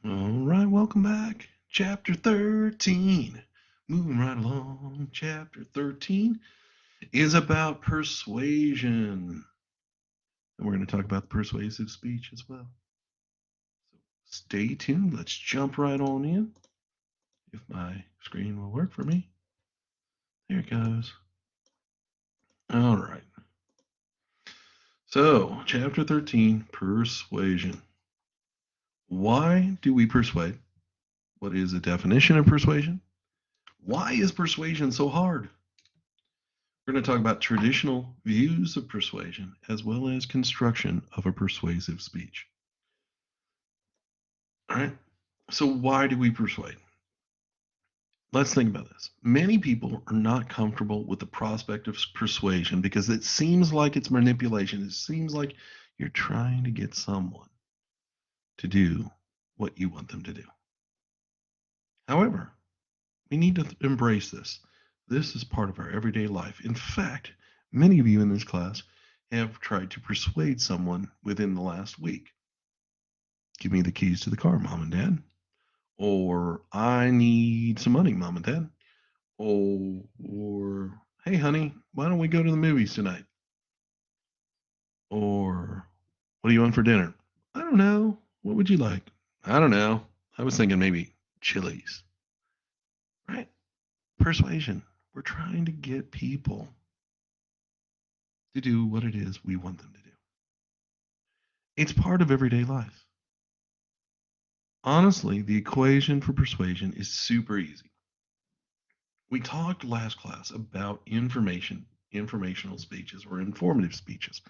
All right, welcome back. Chapter 13. Moving right along. Chapter 13 is about persuasion. And we're going to talk about persuasive speech as well. So stay tuned. Let's jump right on in. If my screen will work for me. There it goes. All right. So, chapter 13, persuasion. Why do we persuade? What is the definition of persuasion? Why is persuasion so hard? We're going to talk about traditional views of persuasion as well as construction of a persuasive speech. All right. So, why do we persuade? Let's think about this. Many people are not comfortable with the prospect of persuasion because it seems like it's manipulation. It seems like you're trying to get someone to do what you want them to do. However, we need to embrace this. This is part of our everyday life. In fact, many of you in this class have tried to persuade someone within the last week. Give me the keys to the car, Mom and Dad. Or I need some money, Mom and Dad. Or hey, honey, why don't we go to the movies tonight? Or what do you want for dinner? I don't know. What would you like? I don't know. I was thinking maybe Chili's. Right? Persuasion. We're trying to get people to do what it is we want them to do. It's part of everyday life. Honestly, the equation for persuasion is super easy. We talked last class about informational speeches or informative speeches,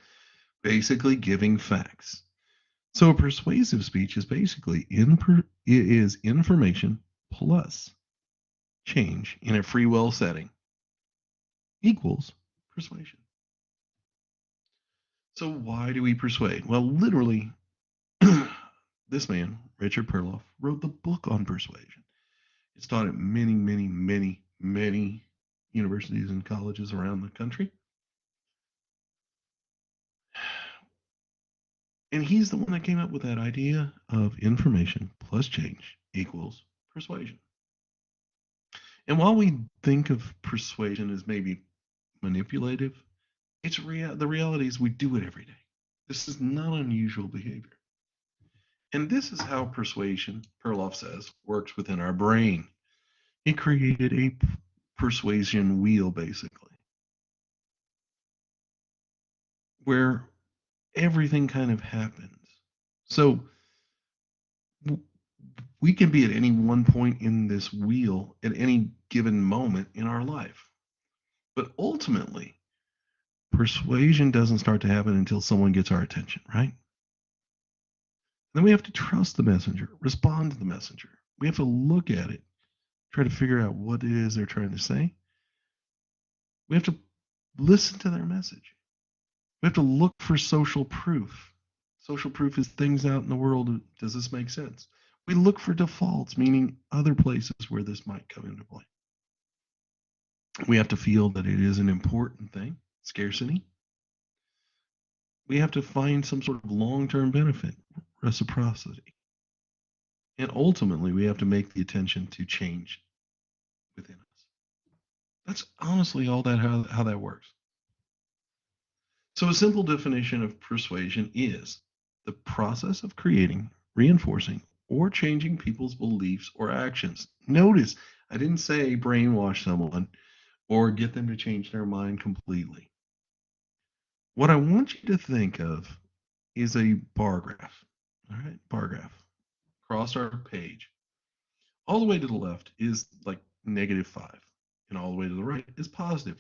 basically giving facts. So a persuasive speech is basically information plus change in a free will setting equals persuasion. So why do we persuade? Well, literally, this man, Richard Perloff, wrote the book on persuasion. It's taught at many, many, many, many universities and colleges around the country. And he's the one that came up with that idea of information plus change equals persuasion. And while we think of persuasion as maybe manipulative, the reality is we do it every day. This is not unusual behavior. And this is how persuasion, Perloff says, works within our brain. He created a persuasion wheel, basically, where everything kind of happens. So we can be at any one point in this wheel at any given moment in our life. But ultimately, persuasion doesn't start to happen until someone gets our attention, right? Then we have to trust the messenger, respond to the messenger. We have to look at it, try to figure out what it is they're trying to say. We have to listen to their message. We have to look for social proof. Social proof is things out in the world. Does this make sense? We look for defaults, meaning other places where this might come into play. We have to feel that it is an important thing, scarcity. We have to find some sort of long-term benefit, reciprocity. And ultimately, we have to make the attention to change within us. That's honestly all that how that works. So a simple definition of persuasion is the process of creating, reinforcing, or changing people's beliefs or actions. Notice I didn't say brainwash someone or get them to change their mind completely. What I want you to think of is a bar graph. All right, bar graph. Across our page. All the way to the left is like -5, and all the way to the right is +5.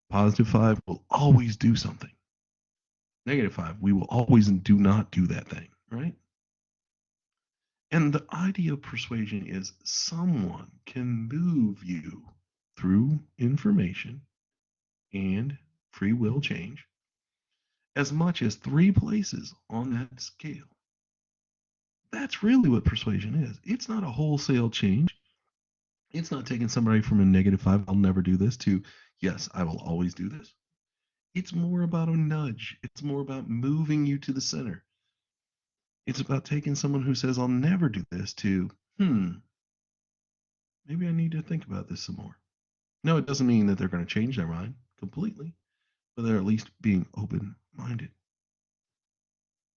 +5 will always do something. -5, we will always do not do that thing, right? And the idea of persuasion is someone can move you through information and free will change as much as 3 places on that scale. That's really what persuasion is. It's not a wholesale change. It's not taking somebody from a -5, I'll never do this, to yes, I will always do this. It's more about a nudge. It's more about moving you to the center. It's about taking someone who says, I'll never do this to, maybe I need to think about this some more. No, it doesn't mean that they're going to change their mind completely, but they're at least being open minded.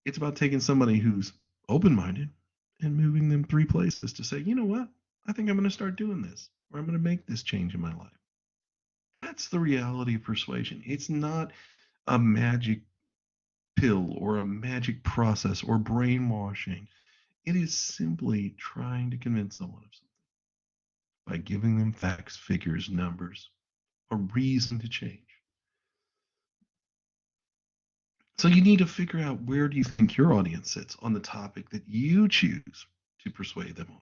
It's about taking somebody who's open minded and moving them 3 places to say, you know what? I think I'm going to start doing this, or I'm going to make this change in my life. That's the reality of persuasion. It's not a magic pill or a magic process or brainwashing. It is simply trying to convince someone of something by giving them facts, figures, numbers, a reason to change. So you need to figure out, where do you think your audience sits on the topic that you choose to persuade them on.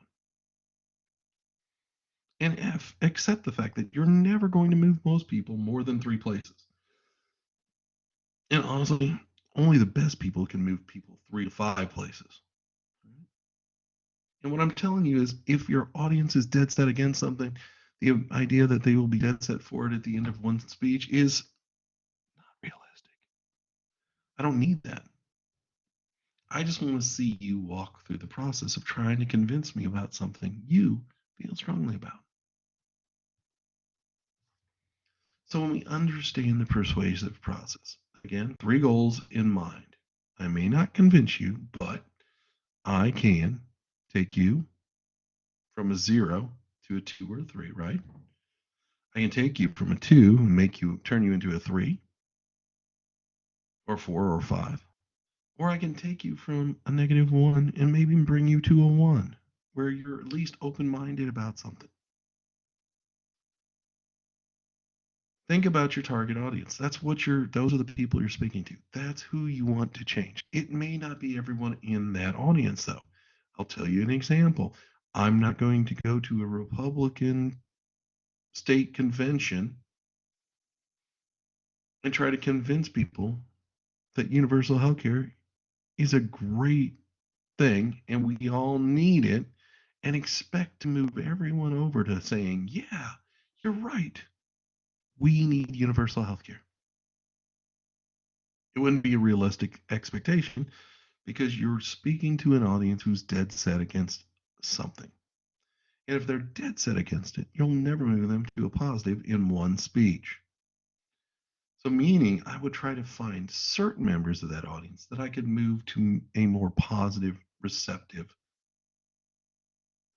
And accept the fact that you're never going to move most people more than 3 places. And honestly, only the best people can move people 3 to 5 places. And what I'm telling you is, if your audience is dead set against something, the idea that they will be dead set for it at the end of one speech is not realistic. I don't need that. I just want to see you walk through the process of trying to convince me about something you feel strongly about. So when we understand the persuasive process, again, 3 goals in mind. I may not convince you, but I can take you from a 0 to a 2 or a 3, right? I can take you from a 2 and turn you into a 3 or 4 or 5. Or I can take you from a -1 and maybe bring you to a 1, where you're at least open-minded about something. Think about your target audience. Those are the people you're speaking to. That's who you want to change. It may not be everyone in that audience, though. I'll tell you an example. I'm not going to go to a Republican state convention and try to convince people that universal health care is a great thing and we all need it, and expect to move everyone over to saying, yeah, you're right. We need universal health care. It wouldn't be a realistic expectation, because you're speaking to an audience who's dead set against something. And if they're dead set against it, you'll never move them to a positive in one speech. So, meaning, I would try to find certain members of that audience that I could move to a more positive, receptive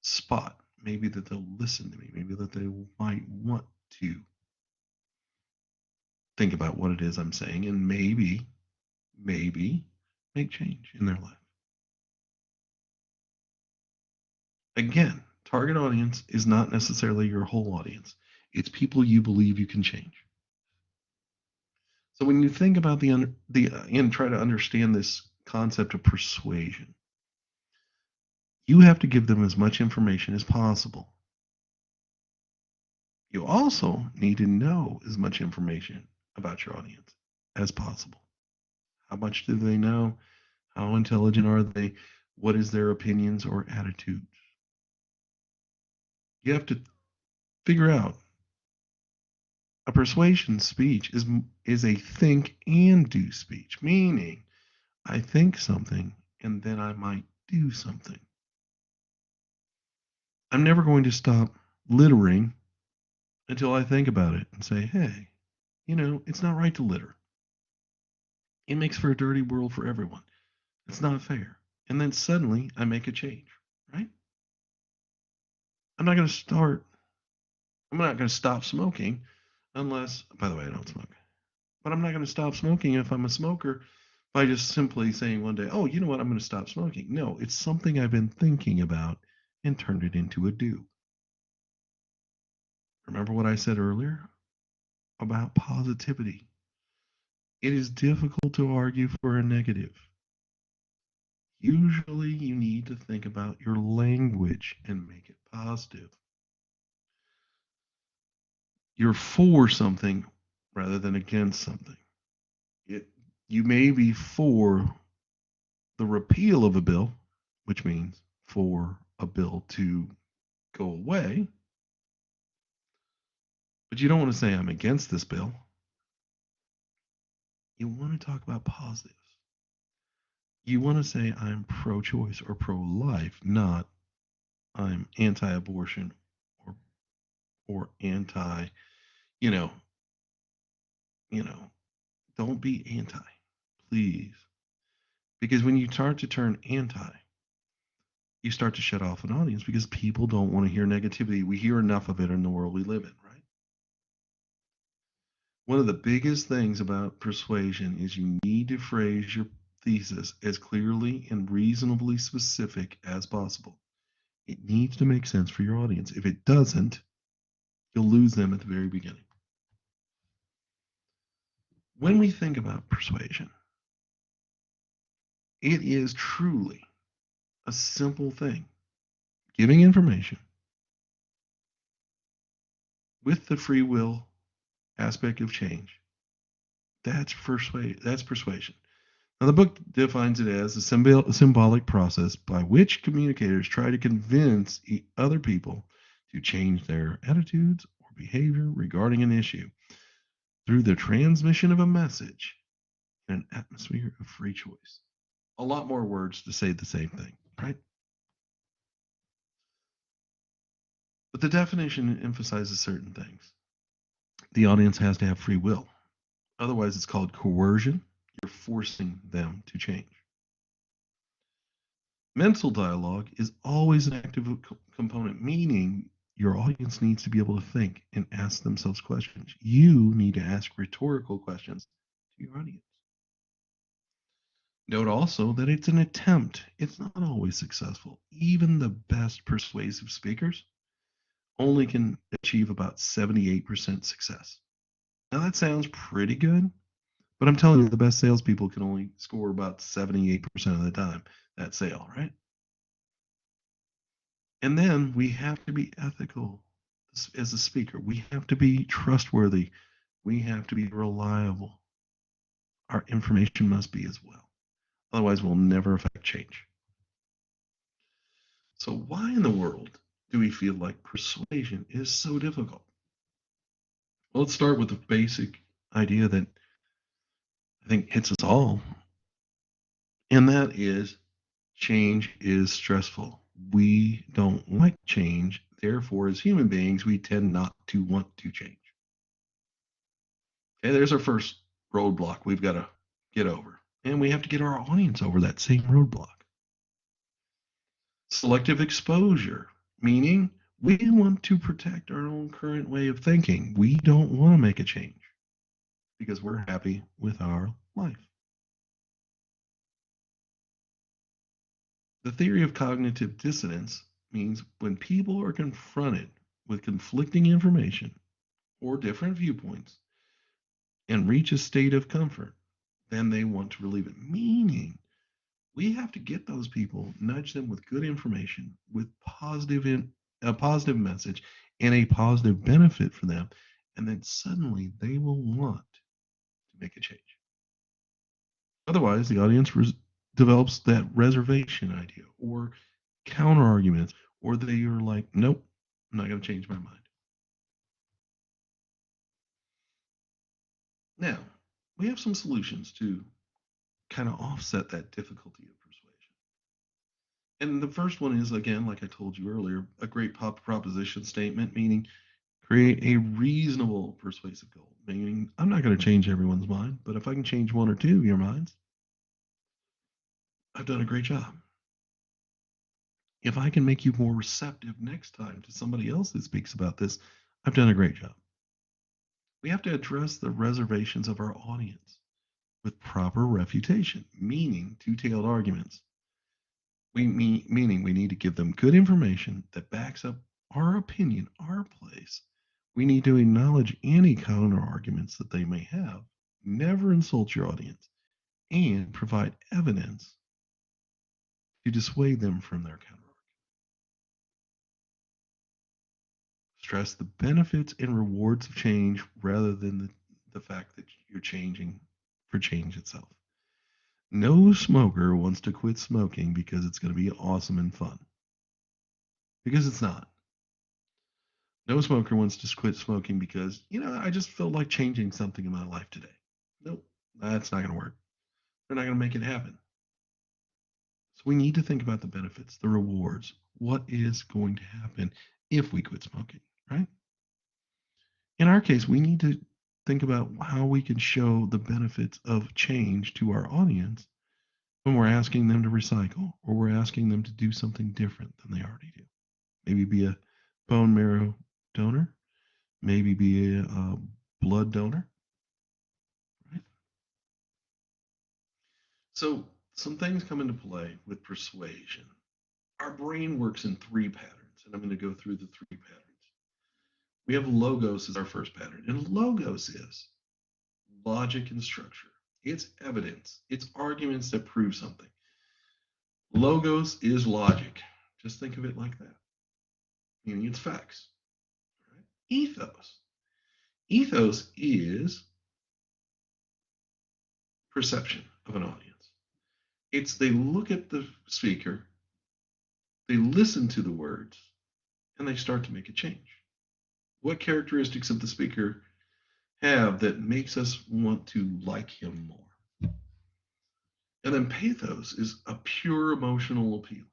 spot. Maybe that they'll listen to me. Maybe that they might want to think about what it is I'm saying, and maybe make change in their life. Again, target audience is not necessarily your whole audience. It's people you believe you can change. So when you think about and try to understand this concept of persuasion, you have to give them as much information as possible. You also need to know as much information about your audience as possible. How much do they know? How intelligent are they? What is their opinions or attitudes? You have to figure out, a persuasion speech is a think and do speech, meaning I think something and then I might do something. I'm never going to stop littering until I think about it and say, hey, it's not right to litter. It makes for a dirty world for everyone. It's not fair. And then suddenly I make a change, right? I'm not going to start, I'm not going to stop smoking unless, by the way, I don't smoke, but I'm not going to stop smoking if I'm a smoker by just simply saying one day, oh, you know what, I'm going to stop smoking. No, it's something I've been thinking about and turned it into a do. Remember what I said earlier about positivity? It is difficult to argue for a negative. Usually you need to think about your language and make it positive. You're for something rather than against something. You may be for the repeal of a bill, which means for a bill to go away, but you don't want to say I'm against this bill. You want to talk about positives. You want to say I'm pro-choice or pro-life, not I'm anti-abortion or anti, you know, you know, don't be anti, please. Because when you start to turn anti, you start to shut off an audience because people don't want to hear negativity. We hear enough of it in the world we live in, right? One of the biggest things about persuasion is you need to phrase your thesis as clearly and reasonably specific as possible. It needs to make sense for your audience. If it doesn't, you'll lose them at the very beginning. When we think about persuasion, it is truly a simple thing. Giving information with the free will aspect of change. That's persuasion. Now, the book defines it as a symbolic process by which communicators try to convince other people to change their attitudes or behavior regarding an issue through the transmission of a message in an atmosphere of free choice. A lot more words to say the same thing, right? But the definition emphasizes certain things. The audience has to have free will. Otherwise, it's called coercion. You're forcing them to change. Mental dialogue is always an active component, meaning your audience needs to be able to think and ask themselves questions. You need to ask rhetorical questions to your audience. Note also that it's an attempt, it's not always successful. Even the best persuasive speakers only can achieve about 78% success. Now, that sounds pretty good, but I'm telling you, the best salespeople can only score about 78% of the time that sale, right? And then we have to be ethical as a speaker. We have to be trustworthy. We have to be reliable. Our information must be as well. Otherwise, we'll never affect change. So, why in the world do we feel like persuasion is so difficult? Well, let's start with the basic idea that I think hits us all, and that is change is stressful. We don't like change. Therefore, as human beings, we tend not to want to change. Okay, there's our first roadblock we've got to get over. And we have to get our audience over that same roadblock. Selective exposure, meaning we want to protect our own current way of thinking. We don't want to make a change because we're happy with our life. The theory of cognitive dissonance means when people are confronted with conflicting information or different viewpoints and reach a state of comfort, then they want to relieve it. Meaning, we have to get those people, nudge them with good information, with a positive message, and a positive benefit for them, and then suddenly they will want to make a change. Otherwise, the audience develops that reservation idea or counter arguments, or they are like, nope, I'm not going to change my mind. Now, we have some solutions to kind of offset that difficulty of persuasion. And the first one is, again, like I told you earlier, a great proposition statement, meaning create a reasonable persuasive goal, meaning I'm not going to change everyone's mind, but if I can change one or two of your minds, I've done a great job. If I can make you more receptive next time to somebody else that speaks about this, I've done a great job. We have to address the reservations of our audience with proper refutation, meaning two-tailed arguments. Meaning we need to give them good information that backs up our opinion, our place. We need to acknowledge any counter arguments that they may have, never insult your audience, and provide evidence to dissuade them from their counter argument. Stress the benefits and rewards of change rather than the fact that you're changing for change itself. No smoker wants to quit smoking because it's going to be awesome and fun. Because it's not. No smoker wants to quit smoking because, I just felt like changing something in my life today. Nope, that's not going to work. They're not going to make it happen. So we need to think about the benefits, the rewards, what is going to happen if we quit smoking, right? In our case, we need to think about how we can show the benefits of change to our audience when we're asking them to recycle or we're asking them to do something different than they already do. Maybe be a bone marrow donor, maybe be a blood donor, right? So some things come into play with persuasion. Our brain works in three patterns, and I'm going to go through the three patterns. We have logos as our first pattern, and logos is logic and structure. It's evidence. It's arguments that prove something. Logos is logic. Just think of it like that, meaning it's facts. Right? Ethos. Ethos is perception of an audience. It's they look at the speaker, they listen to the words, and they start to make a change. What characteristics of the speaker have that makes us want to like him more? And then pathos is a pure emotional appeal,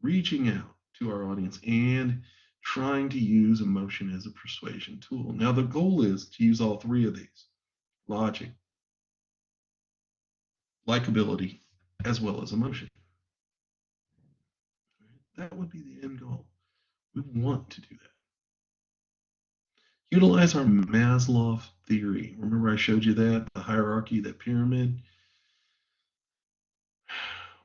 reaching out to our audience and trying to use emotion as a persuasion tool. Now, the goal is to use all three of these: logic, likability, as well as emotion. That would be the end goal. We want to do that. Utilize our Maslow theory. Remember, I showed you that, the hierarchy, that pyramid?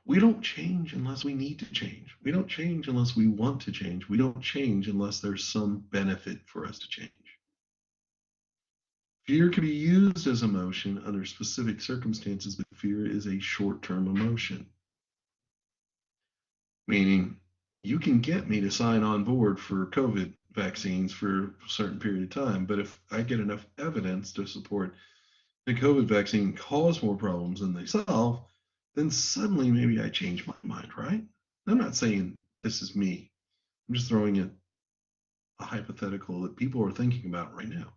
We don't change unless we need to change. We don't change unless we want to change. We don't change unless there's some benefit for us to change. Fear can be used as emotion under specific circumstances, but fear is a short-term emotion. Meaning, you can get me to sign on board for COVID vaccines for a certain period of time, but if I get enough evidence to support the COVID vaccine cause more problems than they solve, then suddenly maybe I change my mind, right? I'm not saying this is me. I'm just throwing in a hypothetical that people are thinking about right now.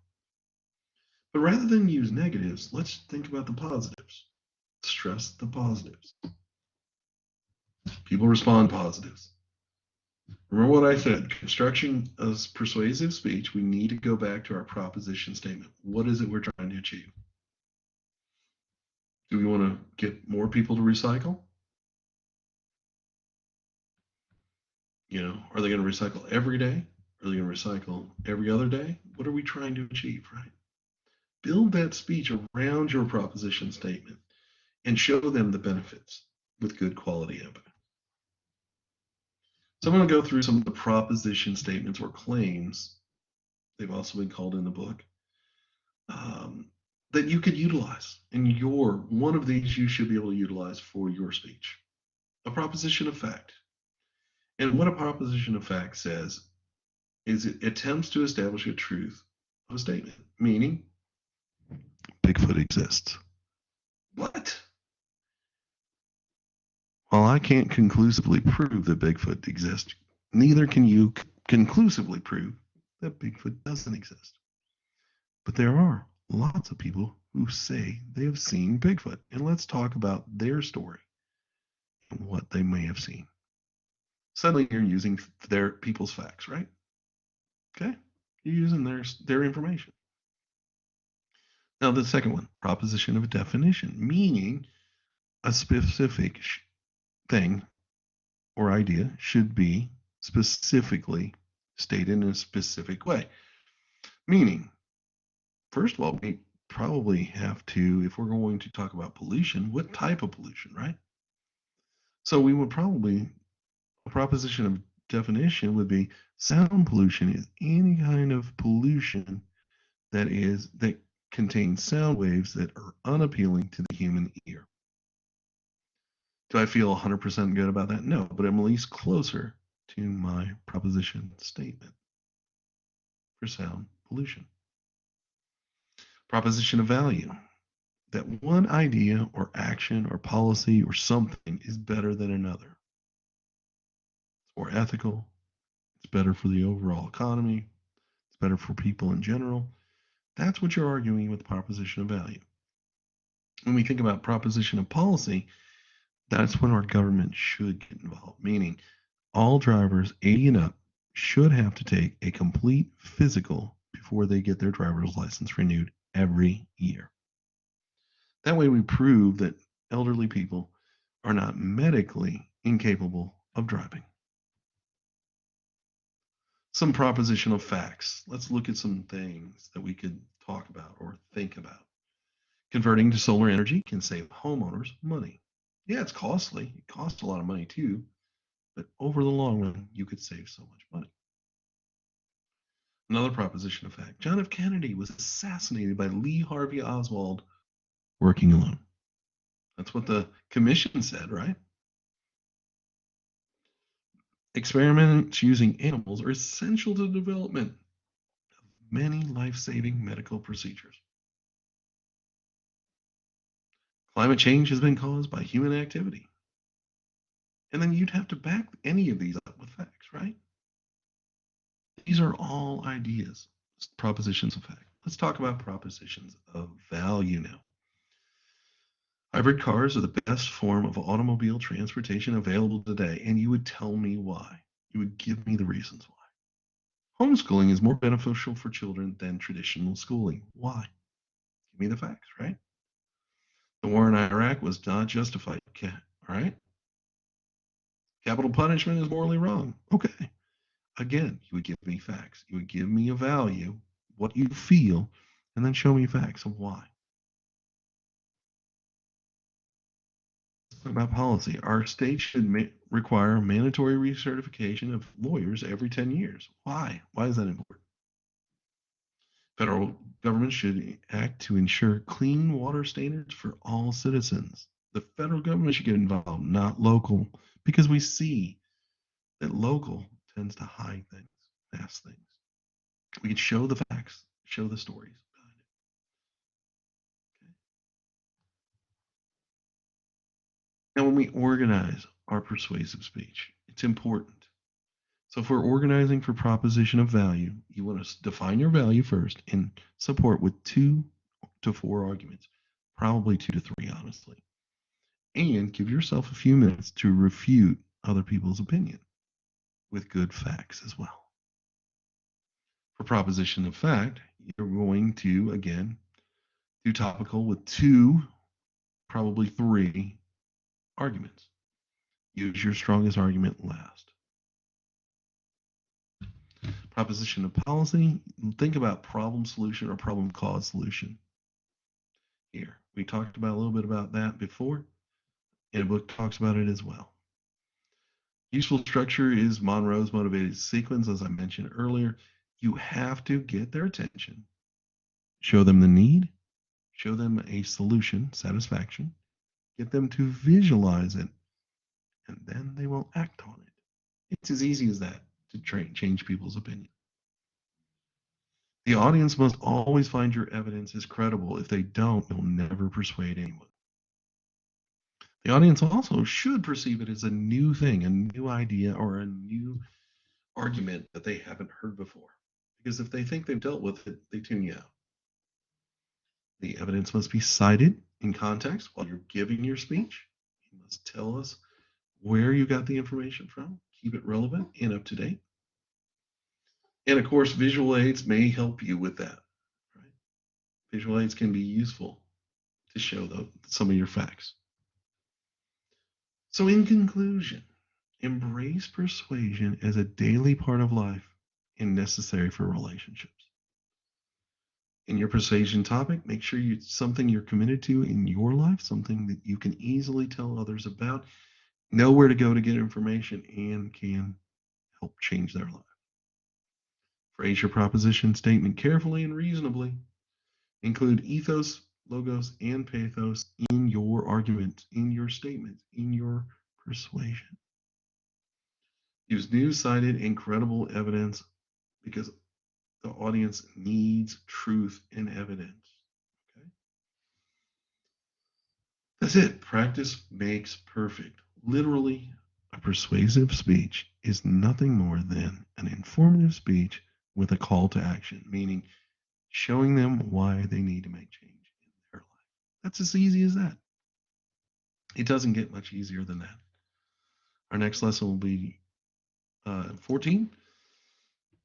But rather than use negatives, let's think about the positives. Stress the positives. People respond positives. Remember what I said, construction of persuasive speech, we need to go back to our proposition statement. What is it we're trying to achieve? Do we want to get more people to recycle? Are they going to recycle every day? Are they going to recycle every other day? What are we trying to achieve, right? Build that speech around your proposition statement and show them the benefits with good quality evidence. So I'm going to go through some of the proposition statements or claims, they've also been called in the book, that you could utilize. And one of these you should be able to utilize for your speech. A proposition of fact. And what a proposition of fact says is it attempts to establish a truth of a statement, meaning Bigfoot exists. What? While I can't conclusively prove that Bigfoot exists, neither can you conclusively prove that Bigfoot doesn't exist. But there are lots of people who say they have seen Bigfoot. And let's talk about their story and what they may have seen. Suddenly you're using their people's facts, right? Okay? You're using their information. Now, the second one, proposition of a definition, meaning a specific thing or idea should be specifically stated in a specific way. Meaning, first of all, we probably have to, if we're going to talk about pollution, what type of pollution, right? So we would probably, a proposition of definition would be sound pollution is any kind of pollution that contains sound waves that are unappealing to the human ear. Do I feel 100% good about that? No, but I'm at least closer to my proposition statement for sound pollution. Proposition of value, that one idea or action or policy or something is better than another. It's more ethical. It's better for the overall economy. It's better for people in general. That's what you're arguing with proposition of value. When we think about proposition of policy, That's when our government should get involved, meaning all drivers 80 and up should have to take a complete physical before they get their driver's license renewed every year. That way, we prove that elderly people are not medically incapable of driving. Some propositional facts. Let's look at some things that we could talk about or think about. Converting to solar energy can save homeowners money. Yeah, it's costly. It costs a lot of money too, but over the long run, you could save so much money. Another proposition of fact, John F. Kennedy was assassinated by Lee Harvey Oswald working alone. That's what the commission said, right? Experiments using animals are essential to the development of many life-saving medical procedures. Climate change has been caused by human activity. And then you'd have to back any of these up with facts, right? These are all ideas, propositions of fact. Let's talk about propositions of value now. Hybrid cars are the best form of automobile transportation available today, and you would tell me why. You would give me the reasons why. Homeschooling is more beneficial for children than traditional schooling. Why? Give me the facts, right? The war in Iraq was not justified. Okay, all right? Capital punishment is morally wrong. Okay. Again, you would give me facts. You would give me a value, what you feel, and then show me facts of why. Let's talk about policy. Our state should require mandatory recertification of lawyers every 10 years. Why? Why is that important? Federal government should act to ensure clean water standards for all citizens. The federal government should get involved, not local, because we see that local tends to hide things, mask things. We can show the facts, show the stories behind it. Okay? Now, when we organize our persuasive speech, it's important. So, if we're organizing for proposition of value, you want to define your value first and support with 2 to 4 arguments, probably 2 to 3, honestly. And give yourself a few minutes to refute other people's opinion with good facts as well. For proposition of fact, you're going to, again, do topical with 2, probably 3 arguments. Use your strongest argument last. Proposition of policy, think about problem solution or problem cause solution. Here, we talked about a little bit about that before, and the book talks about it as well. Useful structure is Monroe's motivated sequence, as I mentioned earlier. You have to get their attention, show them the need, show them a solution, satisfaction, get them to visualize it, and then they will act on it. It's as easy as that to change people's opinion. The audience must always find your evidence is credible. If they don't, you'll never persuade anyone. The audience also should perceive it as a new thing, a new idea, or a new argument that they haven't heard before. Because if they think they've dealt with it, they tune you out. The evidence must be cited in context while you're giving your speech. You must tell us where you got the information from, keep it relevant and up to date. And of course, visual aids may help you with that. Right? Visual aids can be useful to show some of your facts. So, in conclusion, embrace persuasion as a daily part of life and necessary for relationships. In your persuasion topic, make sure it's something you're committed to in your life, something that you can easily tell others about, know where to go to get information, and can help change their life. Phrase your proposition statement carefully and reasonably. Include ethos, logos, and pathos in your argument, in your statement, in your persuasion. Use news cited and credible evidence because the audience needs truth and evidence. Okay? That's it. Practice makes perfect. Literally, a persuasive speech is nothing more than an informative speech with a call to action, meaning showing them why they need to make change in their life. That's as easy as that. It doesn't get much easier than that. Our next lesson will be 14.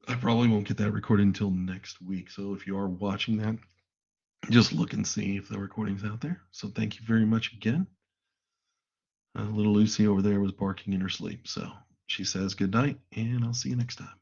I probably won't get that recorded until next week. So if you are watching that, just look and see if the recording's out there. So thank you very much again. Little Lucy over there was barking in her sleep. So she says good night, and I'll see you next time.